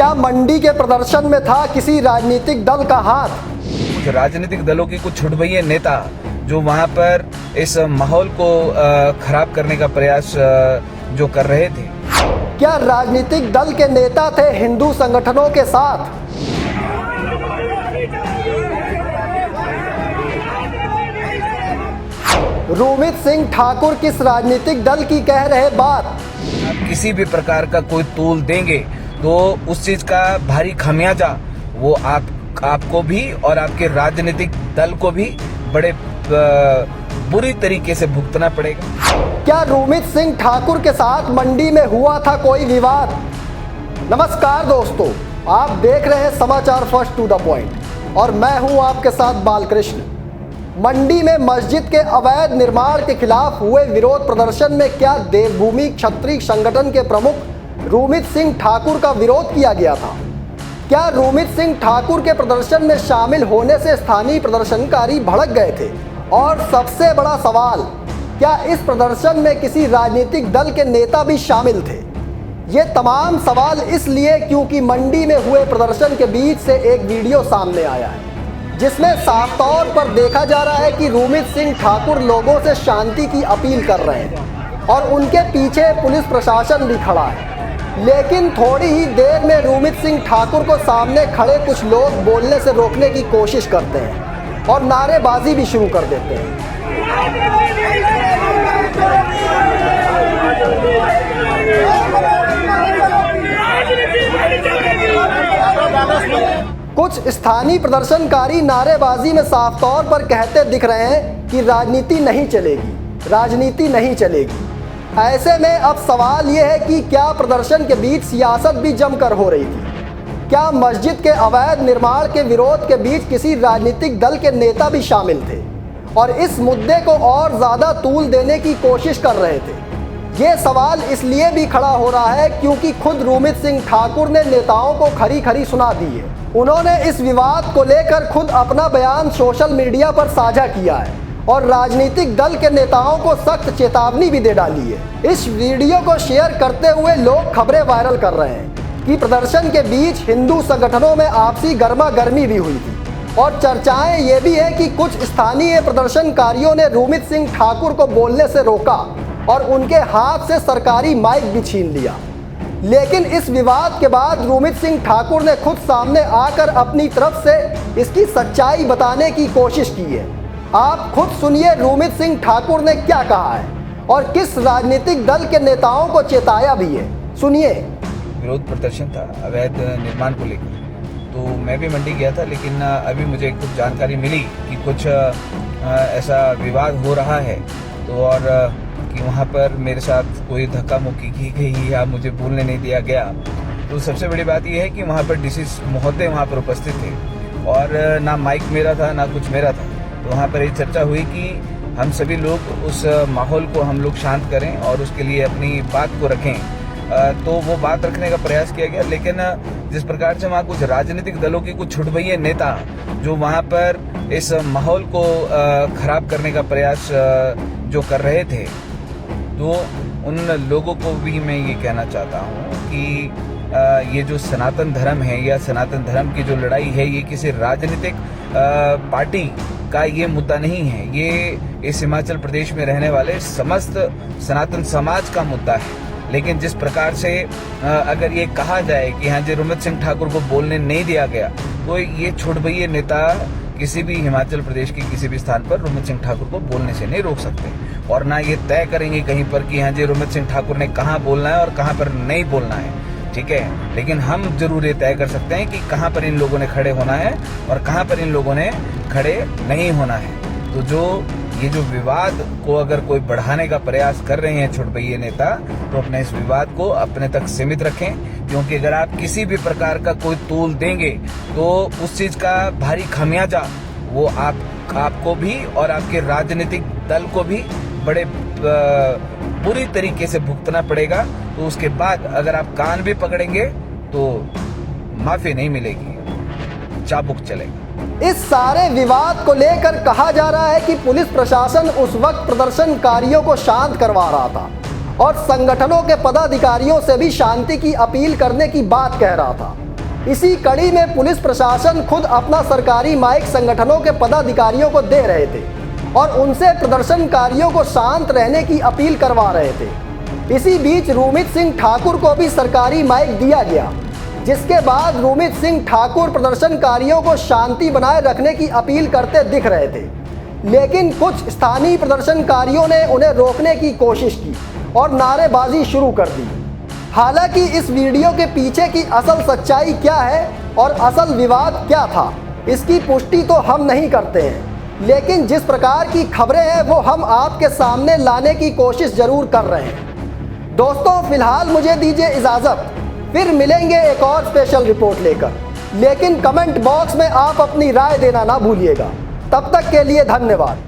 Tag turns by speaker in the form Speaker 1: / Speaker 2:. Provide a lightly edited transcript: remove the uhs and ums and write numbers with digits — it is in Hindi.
Speaker 1: क्या मंडी के प्रदर्शन में था किसी राजनीतिक दल का हाथ?
Speaker 2: कुछ राजनीतिक दलों के कुछ छुटभइये नेता जो वहां पर इस माहौल को खराब करने का प्रयास जो कर रहे थे।
Speaker 1: क्या राजनीतिक दल के नेता थे हिंदू संगठनों के साथ? रोमित सिंह ठाकुर किस राजनीतिक दल की कह रहे बात?
Speaker 2: किसी भी प्रकार का कोई तूल देंगे तो उस चीज का भारी खमियाजा वो आपको भी और आपके राजनीतिक दल को भी बड़े बुरी तरीके से भुगतना पड़ेगा।
Speaker 1: क्या रोमित सिंह ठाकुर के साथ मंडी में हुआ था कोई विवाद? नमस्कार दोस्तों, आप देख रहे हैं समाचार फर्स्ट टू द पॉइंट और मैं हूं आपके साथ बालकृष्ण। मंडी में मस्जिद के अवैध निर्माण के खिलाफ हुए विरोध प्रदर्शन में क्या देवभूमि क्षत्रिय संगठन के प्रमुख रोमित सिंह ठाकुर का विरोध किया गया था? क्या रोमित सिंह ठाकुर के प्रदर्शन में शामिल होने से स्थानीय प्रदर्शनकारी भड़क गए थे? और सबसे बड़ा सवाल, क्या इस प्रदर्शन में किसी राजनीतिक दल के नेता भी शामिल थे? ये तमाम सवाल इसलिए क्योंकि मंडी में हुए प्रदर्शन के बीच से एक वीडियो सामने आया है जिसमें साफ तौर पर देखा जा रहा है कि रोमित सिंह ठाकुर लोगों से शांति की अपील कर रहे हैं और उनके पीछे पुलिस प्रशासन भी खड़ा है। लेकिन थोड़ी ही देर में रोमित सिंह ठाकुर को सामने खड़े कुछ लोग बोलने से रोकने की कोशिश करते हैं और नारेबाजी भी शुरू कर देते हैं। कुछ स्थानीय प्रदर्शनकारी नारेबाजी में साफ तौर पर कहते दिख रहे हैं कि राजनीति नहीं चलेगी, राजनीति नहीं चलेगी। ऐसे में अब सवाल ये है कि क्या प्रदर्शन के बीच सियासत भी जमकर हो रही थी? क्या मस्जिद के अवैध निर्माण के विरोध के बीच किसी राजनीतिक दल के नेता भी शामिल थे और इस मुद्दे को और ज़्यादा तूल देने की कोशिश कर रहे थे? ये सवाल इसलिए भी खड़ा हो रहा है क्योंकि खुद रोमित सिंह ठाकुर ने नेताओं को खरी खरी सुना दी है। उन्होंने इस विवाद को लेकर खुद अपना बयान सोशल मीडिया पर साझा किया है और राजनीतिक दल के नेताओं को सख्त चेतावनी भी दे डाली है। इस वीडियो को शेयर करते हुए लोग खबरें वायरल कर रहे हैं कि प्रदर्शन के बीच हिंदू संगठनों में आपसी गर्मा गर्मी भी हुई थी और चर्चाएं ये भी है कि कुछ स्थानीय प्रदर्शनकारियों ने रोमित सिंह ठाकुर को बोलने से रोका और उनके हाथ से सरकारी माइक भी छीन लिया। लेकिन इस विवाद के बाद रोमित सिंह ठाकुर ने खुद सामने आकर अपनी तरफ से इसकी सच्चाई बताने की कोशिश की है। आप खुद सुनिए रोमित सिंह ठाकुर ने क्या कहा है और किस राजनीतिक दल के नेताओं को चेताया भी है। सुनिए।
Speaker 2: विरोध प्रदर्शन था अवैध निर्माण को लेकर, तो मैं भी मंडी गया था, लेकिन अभी मुझे कुछ जानकारी मिली कि कुछ ऐसा विवाद हो रहा है तो और कि वहाँ पर मेरे साथ कोई धक्का मुक्की की गई या मुझे बोलने नहीं दिया गया। तो सबसे बड़ी बात यह है कि वहाँ पर डीसी महोदय वहाँ पर उपस्थित थे और ना माइक मेरा था ना कुछ मेरा था। तो वहाँ पर ये चर्चा हुई कि हम सभी लोग उस माहौल को हम लोग शांत करें और उसके लिए अपनी बात को रखें। तो वो बात रखने का प्रयास किया गया, लेकिन जिस प्रकार से वहाँ कुछ राजनीतिक दलों के कुछ छुटभइये नेता जो वहाँ पर इस माहौल को खराब करने का प्रयास जो कर रहे थे, तो उन लोगों को भी मैं ये कहना चाहता हूँ कि ये जो सनातन धर्म है या सनातन धर्म की जो लड़ाई है, ये किसी राजनीतिक पार्टी का ये मुद्दा नहीं है। ये इस हिमाचल प्रदेश में रहने वाले समस्त सनातन समाज का मुद्दा है। लेकिन जिस प्रकार से अगर ये कहा जाए कि हाँ जी रोमित सिंह ठाकुर को बोलने नहीं दिया गया, तो ये छुटभइये नेता किसी भी हिमाचल प्रदेश के किसी भी स्थान पर रोमित सिंह ठाकुर को बोलने से नहीं रोक सकते और ना ये तय करेंगे कहीं पर कि हाँ जी रोमित सिंह ठाकुर ने कहाँ बोलना है और कहाँ पर नहीं बोलना है, ठीक है। लेकिन हम जरूर ये तय कर सकते हैं कि कहाँ पर इन लोगों ने खड़े होना है और कहाँ पर इन लोगों ने खड़े नहीं होना है। तो जो ये जो विवाद को अगर कोई बढ़ाने का प्रयास कर रहे हैं छुटभइये नेता, तो अपने इस विवाद को अपने तक सीमित रखें, क्योंकि अगर आप किसी भी प्रकार का कोई तूल देंगे तो उस चीज का भारी खमियाजा वो आपको भी और आपके राजनीतिक दल को भी बड़े बुरी तरीके से भुगतना पड़ेगा। तो उसके बाद अगर आप कान भी पकड़ेंगे तो माफी नहीं मिलेगी, चाबुक चलेगा।
Speaker 1: इस सारे विवाद को लेकर कहा जा रहा है कि पुलिस प्रशासन उस वक्त प्रदर्शनकारियों को शांत करवा रहा था और संगठनों के पदाधिकारियों से भी शांति की अपील करने की बात कह रहा था। इसी कड़ी में पुलिस प्रशासन खुद अपना सरकारी माइक संगठनों के पदाधिकारियों को दे रहे थे और उनसे प्रदर्शनकारियों को शांत रहने की अपील करवा रहे थे। इसी बीच रूमित सिंह ठाकुर को भी सरकारी माइक दिया गया, जिसके बाद रूमित सिंह ठाकुर प्रदर्शनकारियों को शांति बनाए रखने की अपील करते दिख रहे थे, लेकिन कुछ स्थानीय प्रदर्शनकारियों ने उन्हें रोकने की कोशिश की और नारेबाजी शुरू कर दी। हालांकि इस वीडियो के पीछे की असल सच्चाई क्या है और असल विवाद क्या था, इसकी पुष्टि तो हम नहीं करते हैं, लेकिन जिस प्रकार की खबरें हैं वो हम आपके सामने लाने की कोशिश जरूर कर रहे हैं। दोस्तों, फिलहाल मुझे दीजिए इजाज़त, फिर मिलेंगे एक और स्पेशल रिपोर्ट लेकर, लेकिन कमेंट बॉक्स में आप अपनी राय देना ना भूलिएगा। तब तक के लिए धन्यवाद।